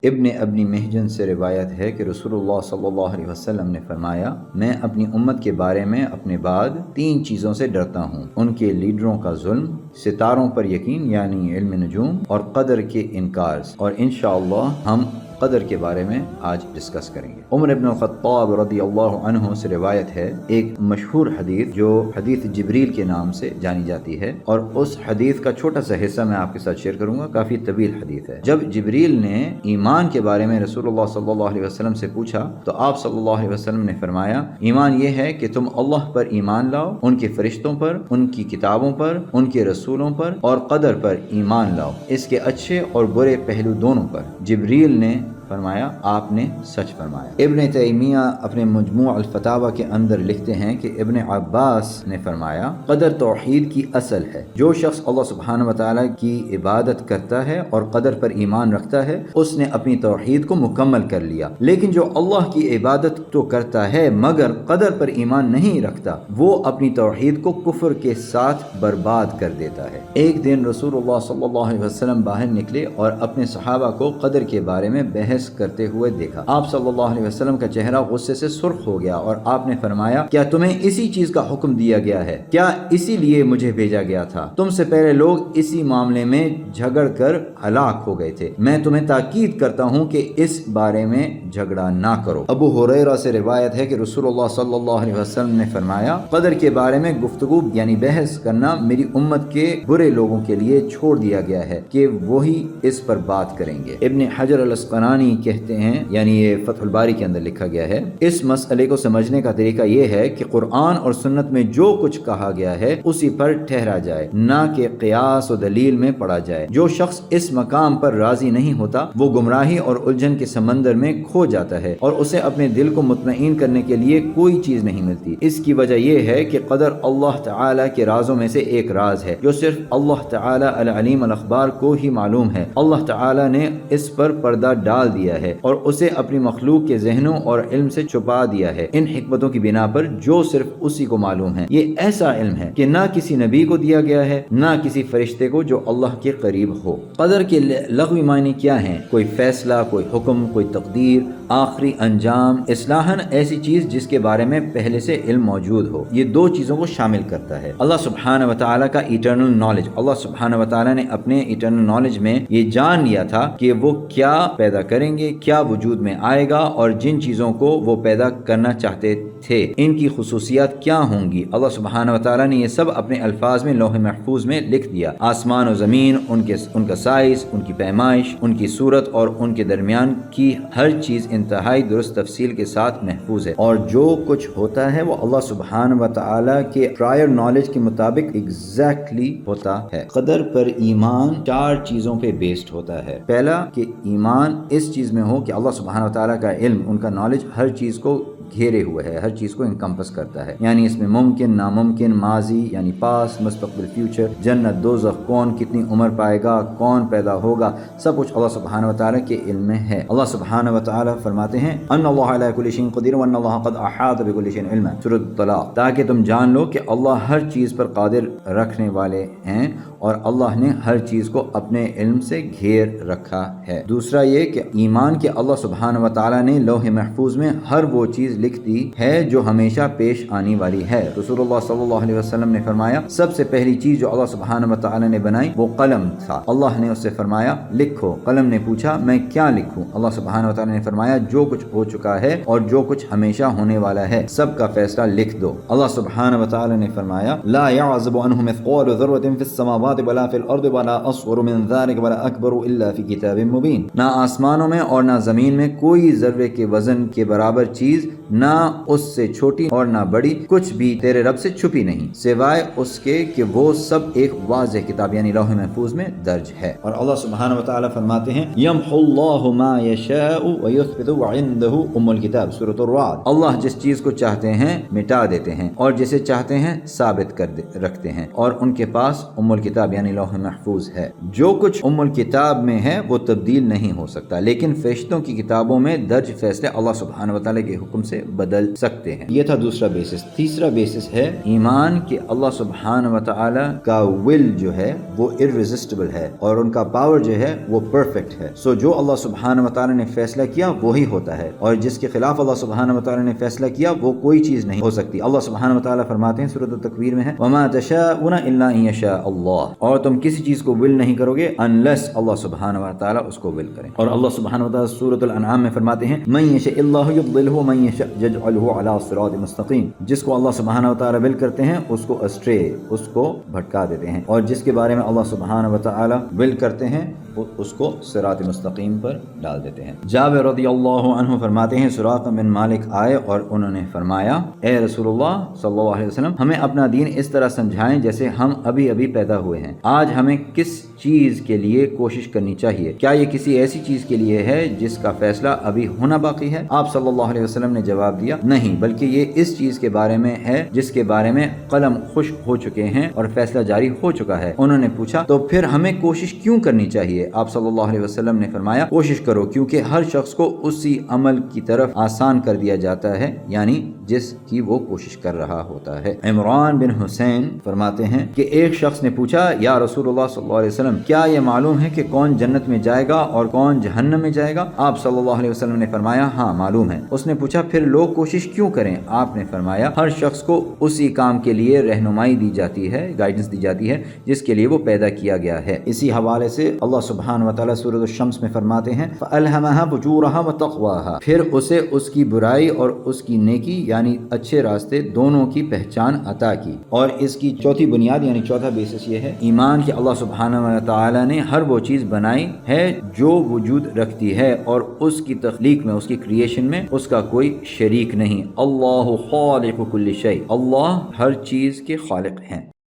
ابن ابنی محجن سے روایت ہے کہ رسول اللہ صلی اللہ علیہ وسلم نے فرمایا، میں اپنی امت کے بارے میں اپنے بعد 3 چیزوں سے ڈرتا ہوں: ان کے لیڈروں کا ظلم، ستاروں پر یقین یعنی علم نجوم، اور قدر کے انکار سے۔ اور انشاءاللہ ہم قدر کے بارے میں آج ڈسکس کریں گے۔ عمر بن الخطاب رضی اللہ عنہ سے روایت ہے ایک مشہور حدیث جو حدیث جبریل کے نام سے جانی جاتی ہے، اور اس حدیث کا چھوٹا سا حصہ میں آپ کے ساتھ شیئر کروں گا، کافی طویل حدیث ہے۔ جب جبریل نے ایمان کے بارے میں رسول اللہ صلی اللہ علیہ وسلم سے پوچھا تو آپ صلی اللہ علیہ وسلم نے فرمایا، ایمان یہ ہے کہ تم اللہ پر ایمان لاؤ، ان کے فرشتوں پر، ان کی کتابوں پر، ان کے رسولوں پر اور قدر پر ایمان لاؤ، اس کے اچھے اور برے پہلو دونوں پر۔ جبریل نے فرمایا، آپ نے سچ فرمایا۔ ابن تیمیہ اپنے مجموع الفتاوی کے اندر لکھتے ہیں کہ ابن عباس نے فرمایا، قدر توحید کی اصل ہے۔ جو شخص اللہ سبحانہ وتعالی کی عبادت کرتا ہے اور قدر پر ایمان رکھتا ہے، اس نے اپنی توحید کو مکمل کر لیا۔ لیکن جو اللہ کی عبادت تو کرتا ہے مگر قدر پر ایمان نہیں رکھتا، وہ اپنی توحید کو کفر کے ساتھ برباد کر دیتا ہے۔ ایک دن رسول اللہ صلی اللہ علیہ وسلم باہر نکلے اور اپنے صحابہ کو قدر کے بارے میں بحث کرتے ہوئے دیکھا۔ آپ صلی اللہ علیہ وسلم کا چہرہ غصے سے سرخ ہو گیا اور آپ نے فرمایا، کیا تمہیں اسی چیز کا حکم دیا گیا ہے؟ کیا اسی لیے مجھے بھیجا گیا تھا؟ تم سے پہلے لوگ اسی معاملے میں جھگڑ کر ہلاک ہو گئے تھے۔ میں تمہیں تاکید کرتا ہوں کہ اس بارے میں جھگڑا نہ کرو۔ ابو ہریرہ سے روایت ہے کہ رسول اللہ صلی اللہ علیہ وسلم نے فرمایا، قدر کے بارے میں گفتگو یعنی بحث کرنا میری امت کے برے لوگوں کے لیے چھوڑ دیا گیا ہے کہ وہی اس پر بات کریں گے۔ ابن حجر الاسقلانی کہتے ہیں، یعنی یہ فتح الباری کے اندر لکھا گیا ہے، اس مسئلے کو سمجھنے کا طریقہ یہ ہے کہ قرآن اور سنت میں جو کچھ کہا گیا ہے اسی پر ٹھہرا جائے، نہ کہ قیاس و دلیل میں پڑا جائے۔ جو شخص اس مقام پر راضی نہیں ہوتا وہ گمراہی اور الجھن کے سمندر میں کھو جاتا ہے اور اسے اپنے دل کو مطمئن کرنے کے لیے کوئی چیز نہیں ملتی۔ اس کی وجہ یہ ہے کہ قدر اللہ تعالی کے رازوں میں سے ایک راز ہے جو صرف اللہ تعالی العلیم الاخبار کو ہی معلوم ہے۔ اللہ تعالی نے اس پر پردہ ڈال دیا ہے اور اسے اپنی مخلوق کے ذہنوں اور علم سے چھپا دیا ہے، ان حکمتوں کی بنا پر جو صرف اسی کو معلوم ہے۔ یہ ایسا علم ہے کہ نہ کسی نبی کو دیا گیا ہے، نہ کسی فرشتے کو جو اللہ کے قریب ہو۔ قدر کے لغوی معنی کیا ہیں؟ کوئی فیصلہ، کوئی حکم، کوئی تقدیر، آخری انجام، اصلاحاً ایسی چیز جس کے بارے میں پہلے سے علم موجود ہو۔ یہ 2 چیزوں کو شامل کرتا ہے۔ اللہ سبحانہ وتعالی کا ایٹرنل نالج، اللہ سبحانہ وتعالی نے اپنے ایٹرنل نالج میں یہ جان لیا تھا کہ وہ کیا پیدا کریں گے، کیا وجود میں آئے گا، اور جن چیزوں کو وہ پیدا کرنا چاہتے تھے ان کی خصوصیات کیا ہوں گی۔ اللہ سبحانہ وتعالی نے یہ سب اپنے الفاظ میں لوح محفوظ میں لکھ دیا۔ آسمان و زمین، ان کا سائز، ان کی پیمائش، ان کی صورت اور ان کے درمیان کی ہر چیز انتہائی درست تفصیل کے ساتھ محفوظ ہے، اور جو کچھ ہوتا ہے وہ اللہ سبحانہ وتعالی کے پرائر نالج کے مطابق ایگزیکٹلی ہوتا ہے۔ قدر پر ایمان 4 چیزوں پہ بیسڈ ہوتا ہے۔ پہلا کہ ایمان اس چیز میں ہو کہ اللہ سبحانہ وتعالی کا علم، ان کا نالج ہر چیز کو گھیرے ہوئے ہے، ہر چیز کو انکمپس کرتا ہے، یعنی اس میں ممکن، ناممکن، ماضی یعنی پاس، مستقبل فیوچر، جنت دوزخ، کون کتنی عمر پائے گا، کون پیدا ہوگا، سب کچھ اللہ سبحانہ وتعالی کے علم میں ہے۔ اللہ سبحانہ وتعالی فرماتے ہیں، ان اللہ علی کل شیء قدیر وان اللہ قد احاط بكل شیء علما، سورۃ الطلاق، تاکہ تم جان لو کہ اللہ ہر چیز پر قادر رکھنے والے ہیں اور اللہ نے ہر چیز کو اپنے علم سے گھیر رکھا ہے۔ دوسرا یہ کہ ایمان کے اللہ سبحانہ وتعالی نے لوح محفوظ میں ہر وہ چیز لکھ دی ہے جو ہمیشہ پیش آنے والی ہے۔ رسول اللہ صلی اللہ علیہ وسلم نے فرمایا، سب سے پہلی چیز جو اللہ سبحانہ وتعالی نے بنائی وہ قلم تھا۔ اللہ نے اس سے فرمایا، لکھو۔ قلم نے پوچھا، میں کیا لکھوں؟ اللہ سبحانہ وتعالی نے فرمایا، جو کچھ ہو چکا ہے اور جو کچھ ہمیشہ ہونے والا ہے، سب کا فیصلہ لکھ دو۔ اللہ سبحانہ وتعالی نے فرمایا، لا يعزب عنه مثقال ذرة في السماوات ولا في الارض ولا اصغر من ذلك ولا اکبر الا في کتاب مبین۔ نہ آسمانوں میں اور نہ زمین میں کوئی ذرے کے وزن کے برابر چیز، نہ اس سے چھوٹی اور نہ بڑی، کچھ بھی تیرے رب سے چھپی نہیں، سوائے اس کے کہ وہ سب ایک واضح کتاب یعنی لوح محفوظ میں درج ہے۔ اور اللہ سبحانہ وتعالی فرماتے ہیں، یمحو اللہ ما یشاء ویثبت وعنده ام الکتاب، سورۃ الرعد۔ اللہ جس چیز کو چاہتے ہیں مٹا دیتے ہیں اور جسے چاہتے ہیں ثابت کر رکھتے ہیں، اور ان کے پاس ام الکتاب یعنی لوح محفوظ ہے۔ جو کچھ ام الکتاب میں ہے وہ تبدیل نہیں ہو سکتا، لیکن فرشتوں کی کتابوں میں درج فیصلے اللہ سبحانہ وتعالی کے حکم سے سے بدل سکتے ہیں۔ یہ تھا دوسرا بیسس۔ تیسرا بیسس ہے ایمان کہ اللہ سبحانہ و تعالی کا ول جو ہے وہ irresistible ہے اور ان کا پاور جو ہے وہ پرفیکٹ ہے۔ سو جو اللہ سبحانہ و تعالی نے فیصلہ کیا وہی ہوتا ہے، اور جس کے خلاف اللہ سبحانہ و تعالی نے فیصلہ کیا وہ کوئی چیز نہیں ہو سکتی۔ اللہ سبحانہ و تعالی فرماتے ہیں سورۃ التکویر میں ہے وما تشاءون الا ان یشاء اللہ، اور تم کسی چیز کو ول نہیں کرو گے unless اللہ سبحانہ و تعالی اس کو ول کریں۔ اور اللہ سبحانہ و تعالی سورۃ الانعام میں فرماتے ہیں من یشاء اللہ یضللہ ومن یشاء یجعلہ علی صراط مستقیم، جس کو اللہ سبحانہ و تعالی ول کرتے ہیں اس کو اسٹرے، اس کو بھٹکا دیتے ہیں، اور جس کے بارے میں اللہ سبحانہ و تعالی ول کرتے ہیں اس کو صراط مستقیم پر ڈال دیتے ہیں۔ جابر رضی اللہ عنہ فرماتے ہیں سراقہ بن مالک آئے اور انہوں نے فرمایا اے رسول اللہ صلی اللہ علیہ وسلم ہمیں اپنا دین اس طرح سمجھائیں جیسے ہم ابھی ابھی پیدا ہوئے ہیں۔ آج ہمیں کس چیز کے لیے کوشش کرنی چاہیے؟ کیا یہ کسی ایسی چیز کے لیے ہے جس کا فیصلہ ابھی ہونا باقی ہے؟ آپ صلی اللہ علیہ وسلم نے جواب دیا نہیں، بلکہ یہ اس چیز کے بارے میں ہے جس کے بارے میں قلم خشک ہو چکے ہیں اور فیصلہ جاری ہو چکا ہے۔ انہوں نے پوچھا تو پھر ہمیں کوشش کیوں کرنی چاہیے؟ آپ صلی اللہ علیہ وسلم نے فرمایا کوشش کرو کیونکہ ہر شخص کو اسی عمل کی طرف آسان کر دیا جاتا ہے، یعنی جس کی وہ کوشش کر رہا ہوتا ہے۔ عمران بن حسین فرماتے ہیں کہ ایک شخص نے پوچھا یا رسول اللہ صلی اللہ علیہ وسلم کیا یہ معلوم ہے کہ کون جنت میں جائے گا اور کون جہنم میں جائے گا؟ آپ صلی اللہ علیہ وسلم نے فرمایا ہاں معلوم ہے۔ اس نے پوچھا پھر لوگ کوشش کیوں کریں؟ آپ نے فرمایا ہر شخص کو اسی کام کے لیے رہنمائی دی جاتی ہے، گائیڈنس دی جاتی ہے جس کے لیے وہ پیدا کیا گیا ہے۔ اسی حوالے سے اللہ سبحانہ و تعالیٰ سورۃ الشمس میں فرماتے ہیں فَأَلْهَمَهَا فُجُورَهَا وَتَقْوَاهَا، پھر اسے اس کی برائی اور اس کی نیکی یعنی اچھے راستے دونوں کی پہچان عطا کی۔ اور اس کی چوتھی بنیاد یعنی چوتھا بیسس یہ ہے ایمان کہ اللہ سبحانہ و تعالیٰ نے ہر وہ چیز بنائی ہے جو وجود رکھتی ہے اور اس کی تخلیق میں، اس کی کریشن میں اس کا کوئی شریک نہیں۔ اللہ خالق کل شیء، اللہ ہر چیز کے خالق ہیں۔